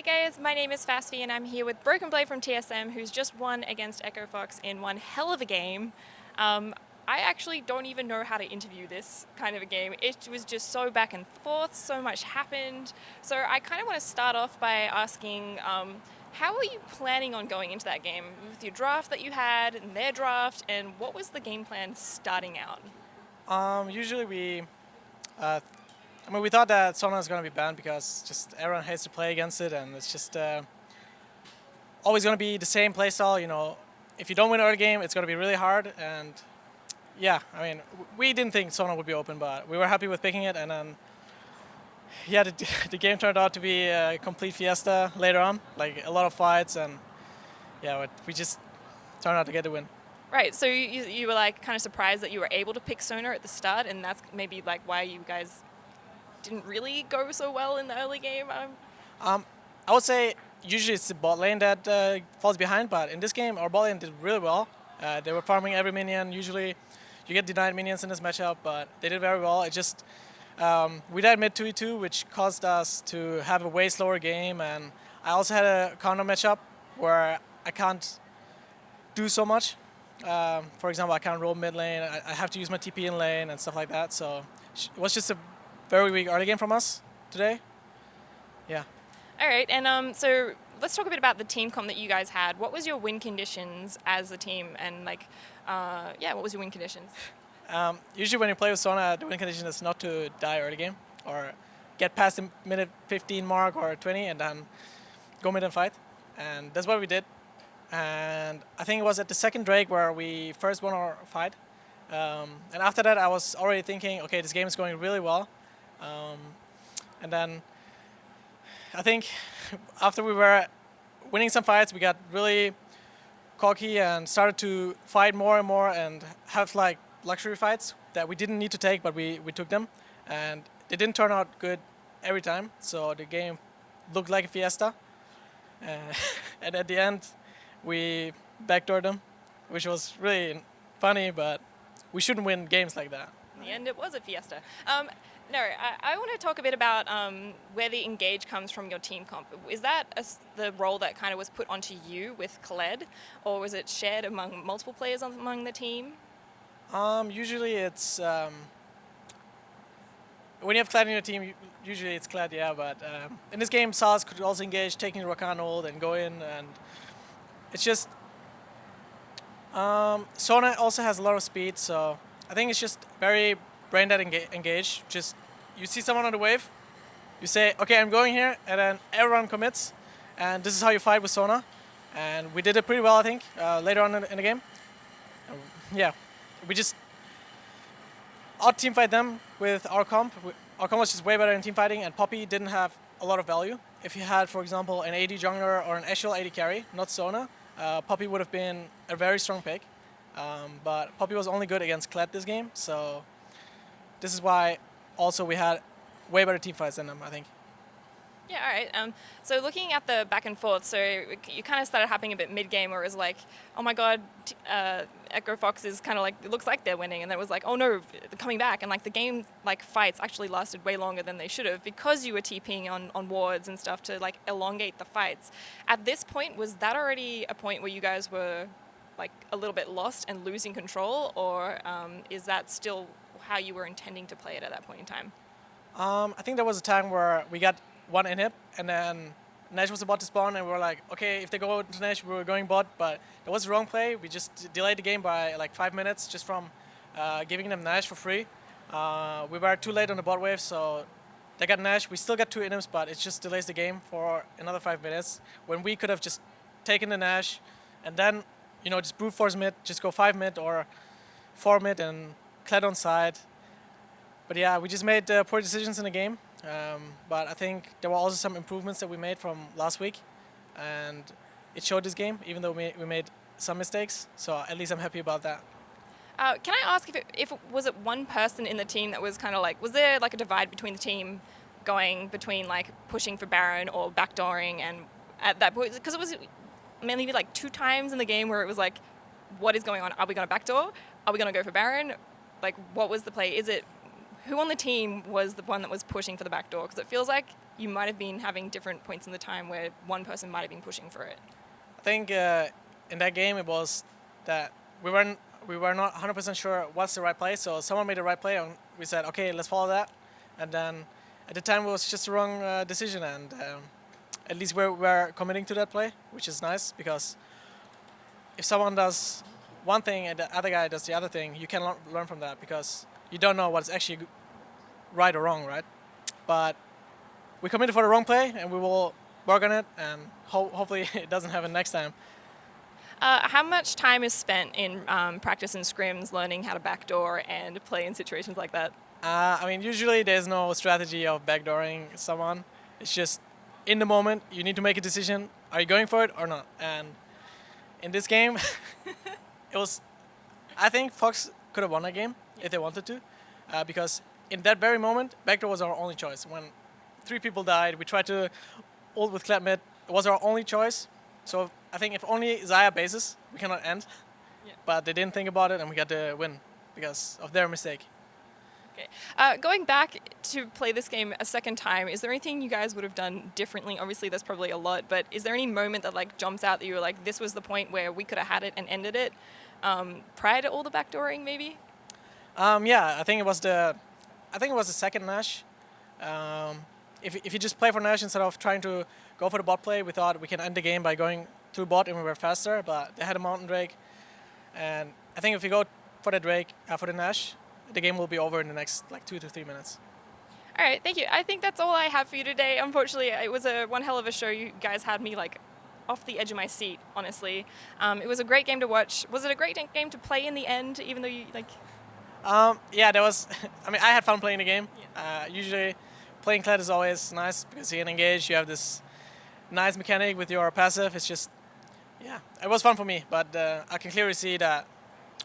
Hey guys, my name is Fasfi and I'm here with Brokenblade from TSM, who's just won against Echo Fox in one hell of a game. I actually don't even know how to interview this kind of a game. It was just so back and forth, so much happened. So I kind of want to start off by asking, how are you planning on going into that game with your draft that you had and their draft, and what was the game plan starting out? Usually we thought that Sona is going to be banned because just everyone hates to play against it, and it's just always going to be the same playstyle. You know, if you don't win early game, it's going to be really hard. And yeah, I mean, we didn't think Sona would be open, but we were happy with picking it. And then yeah, the game turned out to be a complete fiesta later on, like a lot of fights, and yeah, but we just turned out to get the win. Right, so you were like kind of surprised that you were able to pick Sona at the start, and that's maybe like why you guys didn't really go so well in the early game. I would say usually it's the bot lane that falls behind, but in this game our bot lane did really well. They were farming every minion. Usually you get denied minions in this matchup, but they did very well. It just we died mid 2v2, which caused us to have a way slower game, and I also had a counter matchup where I can't do so much. For example, I can't roll mid lane. I have to use my TP in lane and stuff like that. So it was just a very weak early game from us today. Yeah. All right, and so let's talk a bit about the team comp that you guys had. What was your win conditions as a team, and like, what was your win conditions? Usually when you play with Sona, the win condition is not to die early game or get past the minute 15 mark or 20 and then go mid and fight. And that's what we did. And I think it was at the second Drake where we first won our fight. And after that, I was already thinking, okay, this game is going really well. And then I think after we were winning some fights, we got really cocky and started to fight more and more and have like luxury fights that we didn't need to take, but we took them. And they didn't turn out good every time, so the game looked like a fiesta. And at the end, we backdoored them, which was really funny, but we shouldn't win games like that. In the end, it was a fiesta. I want to talk a bit about where the engage comes from your team comp. Is that the role that kind of was put onto you with Khaled, or was it shared among multiple players among the team? Usually it's when you have Kled in your team, usually it's Kled, yeah. But in this game, Saz could also engage, taking the Rakan ult and go in, and it's just Sona also has a lot of speed, so I think it's just very brain dead engage. Just you see someone on the wave, you say, okay, I'm going here, and then everyone commits, and this is how you fight with Sona. And we did it pretty well, I think, later on in the game. Yeah, we just out-team fight them with our comp. Our comp was just way better in team fighting, and Poppy didn't have a lot of value. If he had, for example, an AD jungler or an actual AD carry, not Sona, Poppy would have been a very strong pick. But Poppy was only good against Kled this game, so this is why also we had way better team fights than them, I think. Yeah, all right. So looking at the back and forth, so you kind of started happening a bit mid-game where it was like, oh my god, Echo Fox is kind of like, it looks like they're winning, and then it was like, oh no, they're coming back, and like the game like fights actually lasted way longer than they should have because you were TPing on wards and stuff to like elongate the fights. At this point, was that already a point where you guys were like a little bit lost and losing control, or is that still how you were intending to play it at that point in time? I think there was a time where we got one inhib, and then Nash was about to spawn, and we were like, okay, if they go to Nash, we were going bot, but it was the wrong play. We just delayed the game by like 5 minutes just from giving them Nash for free. We were too late on the bot wave, so they got Nash. We still got 2 inhibs, but it just delays the game for another 5 minutes, when we could have just taken the Nash, and then, you know, just brute force mid, just go 5 mid or 4 mid and Kled on side. But yeah, we just made poor decisions in the game. But I think there were also some improvements that we made from last week, and it showed this game, even though we made some mistakes. So at least I'm happy about that. Can I ask if was it one person in the team that was kind of like, was there like a divide between the team going between like pushing for Baron or backdooring, and at that point, because it was maybe like 2 times in the game where it was like, what is going on? Are we going to backdoor? Are we going to go for Baron? Like, what was the play? Is it who on the team was the one that was pushing for the back door? Because it feels like you might have been having different points in the time where one person might have been pushing for it? I think in that game it was that we were not 100% sure what's the right play, so someone made the right play and we said, okay, let's follow that. And then at the time it was just the wrong decision, and at least we're committing to that play, which is nice, because if someone does one thing and the other guy does the other thing, you can learn from that, because you don't know what's actually right or wrong, right? But we committed for the wrong play and we will work on it, and hopefully it doesn't happen next time. How much time is spent in practice and scrims learning how to backdoor and play in situations like that? I mean, usually there's no strategy of backdooring someone. It's just in the moment, you need to make a decision. Are you going for it or not? And in this game, I think Fox could have won that game if they wanted to, because in that very moment, backdoor was our only choice. When 3 people died, we tried to ult with clap mid. It was our only choice. So I think if only Zaya bases, we cannot end. Yeah. But they didn't think about it, and we got the win because of their mistake. Okay. Going back to play this game a second time, is there anything you guys would have done differently? Obviously, there's probably a lot, but is there any moment that like jumps out that you were like, this was the point where we could have had it and ended it prior to all the backdooring, maybe? Yeah, I think it was the second Nash. If you just play for Nash instead of trying to go for the bot play, we thought we can end the game by going through bot and we were faster, but they had a Mountain Drake. And I think if you go for the Drake, for the Nash, the game will be over in the next like 2 to 3 minutes. All right, thank you. I think that's all I have for you today. Unfortunately, it was one hell of a show. You guys had me like off the edge of my seat, honestly. It was a great game to watch. Was it a great game to play in the end, even though you like... Yeah, there was. I mean, I had fun playing the game. Yeah. Usually, playing Kled is always nice because you can engage. You have this nice mechanic with your passive. It's just, yeah, it was fun for me. But I can clearly see that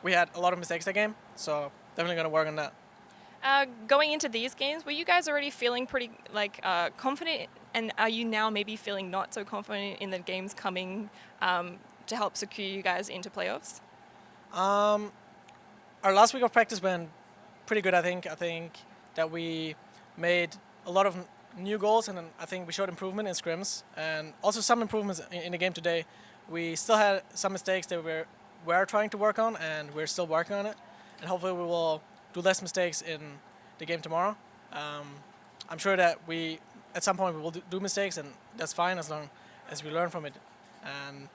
we had a lot of mistakes that game. So definitely gonna work on that. Going into these games, were you guys already feeling pretty like confident? And are you now maybe feeling not so confident in the games coming to help secure you guys into playoffs? Our last week of practice went pretty good, I think. I think that we made a lot of new goals, and I think we showed improvement in scrims, and also some improvements in the game today. We still had some mistakes that we're trying to work on, and we're still working on it. And hopefully we will do less mistakes in the game tomorrow. I'm sure that at some point we will do mistakes, and that's fine as long as we learn from it. And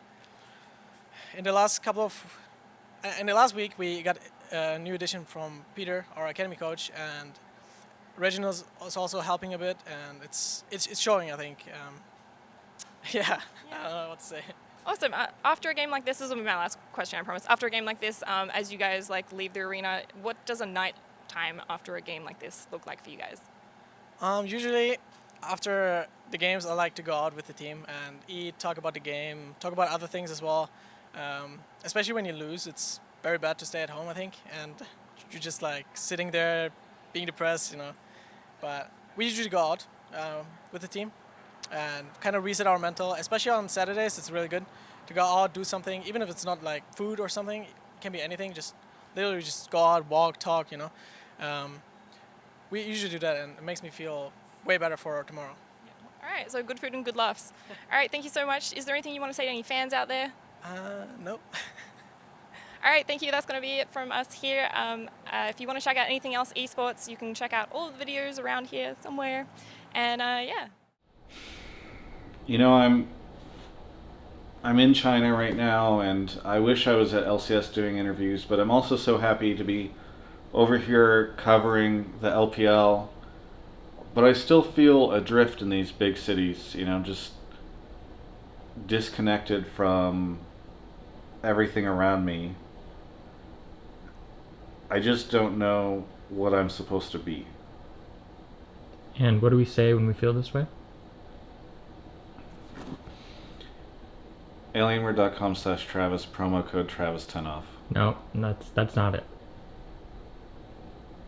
in the last week we got a new addition from Peter, our academy coach, and Reginald is also helping a bit, and it's showing, I think. Yeah, I don't know what to say. Awesome. After a game like this will be my last question, I promise. After a game like this, as you guys like leave the arena, what does a night time after a game like this look like for you guys? Usually, after the games, I like to go out with the team and eat, talk about the game, talk about other things as well. Especially when you lose, it's very bad to stay at home, I think, and you're just like sitting there, being depressed, you know. But we usually go out with the team and kind of reset our mental. Especially on Saturdays, it's really good to go out, do something, even if it's not like food or something. It can be anything. Just literally just go out, walk, talk, you know. We usually do that, and it makes me feel way better for tomorrow. Yeah. All right, so good food and good laughs. All right, thank you so much. Is there anything you want to say to any fans out there? Nope. All right, thank you. That's going to be it from us here. If you want to check out anything else esports, you can check out all the videos around here somewhere. And yeah. You know, I'm in China right now, and I wish I was at LCS doing interviews, but I'm also so happy to be over here covering the LPL. But I still feel adrift in these big cities, you know, just disconnected from everything around me. I just don't know what I'm supposed to be. And what do we say when we feel this way? Alienware.com/Travis, promo code Travis10 off. No, that's not it.